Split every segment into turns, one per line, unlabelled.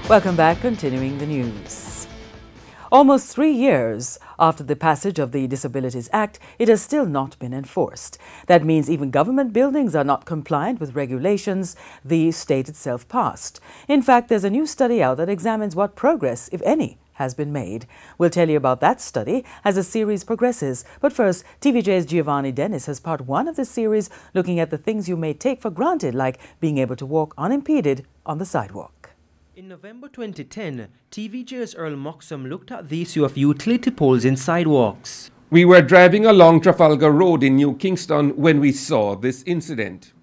Welcome back, continuing the news. Almost 3 years after the passage of the Disabilities Act, it has still not been enforced. That means even government buildings are not compliant with regulations the state itself passed. In fact, there's a new study out that examines what progress, if any, has been made. We'll tell you about that study as the series progresses. But first, TVJ's Giovanni Dennis has part 1 of this series looking at the things you may take for granted, like being able to walk unimpeded on the sidewalk.
In November 2010, TVJ's Earl Moxham looked at the issue of utility poles in sidewalks.
We were driving along Trafalgar Road in New Kingston when we saw this incident.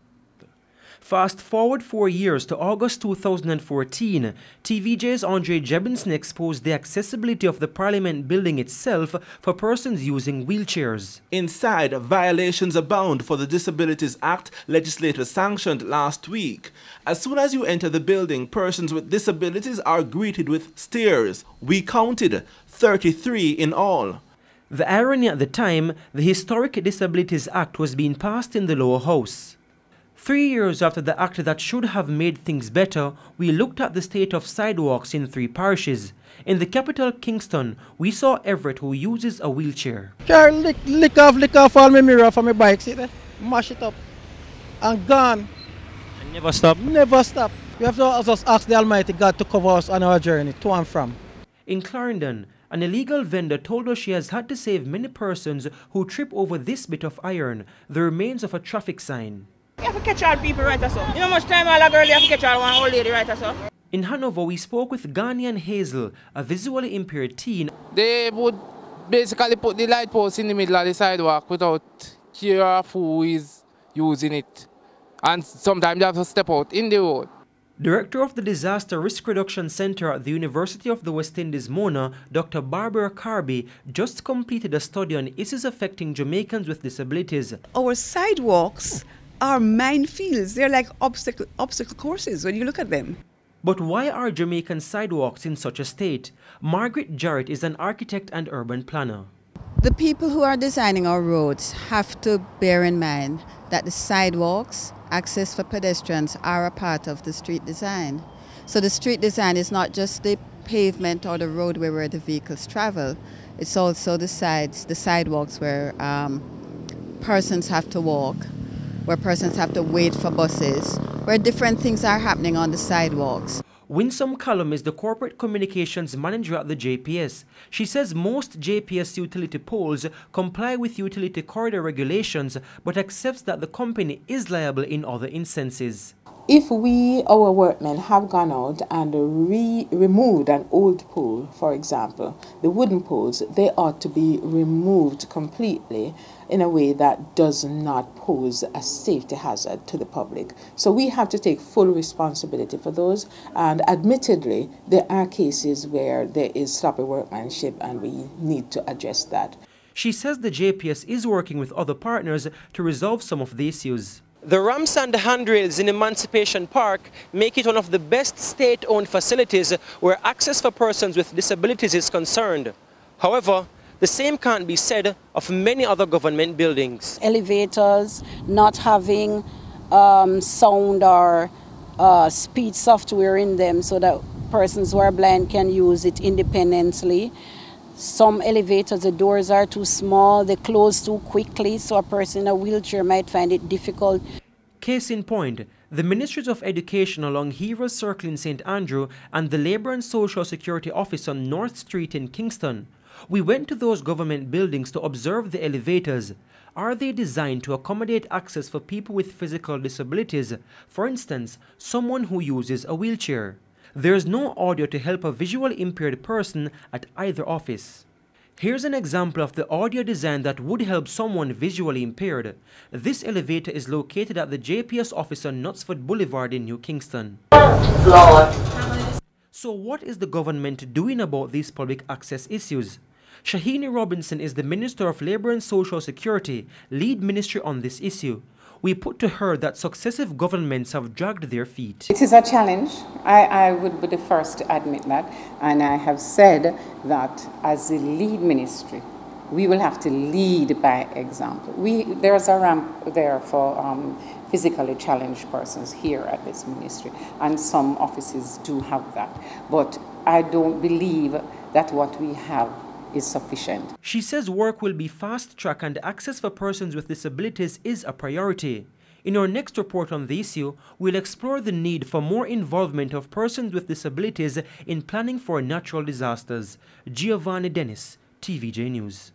Fast forward 4 years to August 2014, TVJ's Andre Jebinson exposed the accessibility of the Parliament building itself for persons using wheelchairs.
Inside, violations abound for the Disabilities Act legislators sanctioned last week. As soon as you enter the building, persons with disabilities are greeted with stares. We counted 33 in all.
The irony at the time, the historic Disabilities Act was being passed in the lower house. 3 years after the act that should have made things better, we looked at the state of sidewalks in 3 parishes. In the capital, Kingston, we saw Everett, who uses a wheelchair.
Car lick off all my mirror from my bike, see that? Mash it up. And gone.
And never stop?
Never stop. We have to just ask the Almighty God to cover us on our journey to and from.
In Clarendon, an illegal vendor told us she has had to save many persons who trip over this bit of iron, the remains of a traffic sign.
You have to catch all people right or so. You know how much time all a girl you have to catch all one old lady right or so.
In Hanover, we spoke with Ghanaian Hazel, a visually impaired teen.
They would basically put the light post in the middle of the sidewalk without care of who is using it. And sometimes you have to step out in the road.
Director of the Disaster Risk Reduction Center at the University of the West Indies, Mona, Dr. Barbara Carby, just completed a study on issues affecting Jamaicans with disabilities.
Our sidewalks are minefields. They're like obstacle courses when you look at them.
But why are Jamaican sidewalks in such a state? Margaret Jarrett is an architect and urban planner.
The people who are designing our roads have to bear in mind that the sidewalks, access for pedestrians, are a part of the street design. So the street design is not just the pavement or the roadway where the vehicles travel. It's also the sidewalks where persons have to walk, where persons have to wait for buses, where different things are happening on the sidewalks.
Winsome Callum is the corporate communications manager at the JPS. She says most JPS utility poles comply with utility corridor regulations, but accepts that the company is liable in other instances.
If our workmen, have gone out and removed an old pole, for example, the wooden poles, they ought to be removed completely in a way that does not pose a safety hazard to the public. So we have to take full responsibility for those, and admittedly, there are cases where there is sloppy workmanship and we need to address that.
She says the JPS is working with other partners to resolve some of the issues. The ramps and handrails in Emancipation Park make it one of the best state-owned facilities where access for persons with disabilities is concerned. However, the same can't be said of many other government buildings.
Elevators not having sound or speed software in them so that persons who are blind can use it independently. Some elevators, the doors are too small, they close too quickly, so a person in a wheelchair might find it difficult.
Case in point, the Ministries of Education along Heroes Circle in St. Andrew and the Labour and Social Security Office on North Street in Kingston. We went to those government buildings to observe the elevators. Are they designed to accommodate access for people with physical disabilities? For instance, someone who uses a wheelchair. There's no audio to help a visually impaired person at either office. Here's an example of the audio design that would help someone visually impaired. This elevator is located at the JPS office on Knutsford Boulevard in New Kingston. So what is the government doing about these public access issues? Shahini Robinson is the Minister of Labour and Social Security, lead ministry on this issue. We put to her that successive governments have dragged their feet.
It is a challenge. I would be the first to admit that. And I have said that as the lead ministry, we will have to lead by example. There's a ramp there for physically challenged persons here at this ministry, and some offices do have that. But I don't believe that what we have is sufficient.
She says work will be fast-tracked and access for persons with disabilities is a priority. In our next report on the issue, we'll explore the need for more involvement of persons with disabilities in planning for natural disasters. Giovanni Dennis, TVJ News.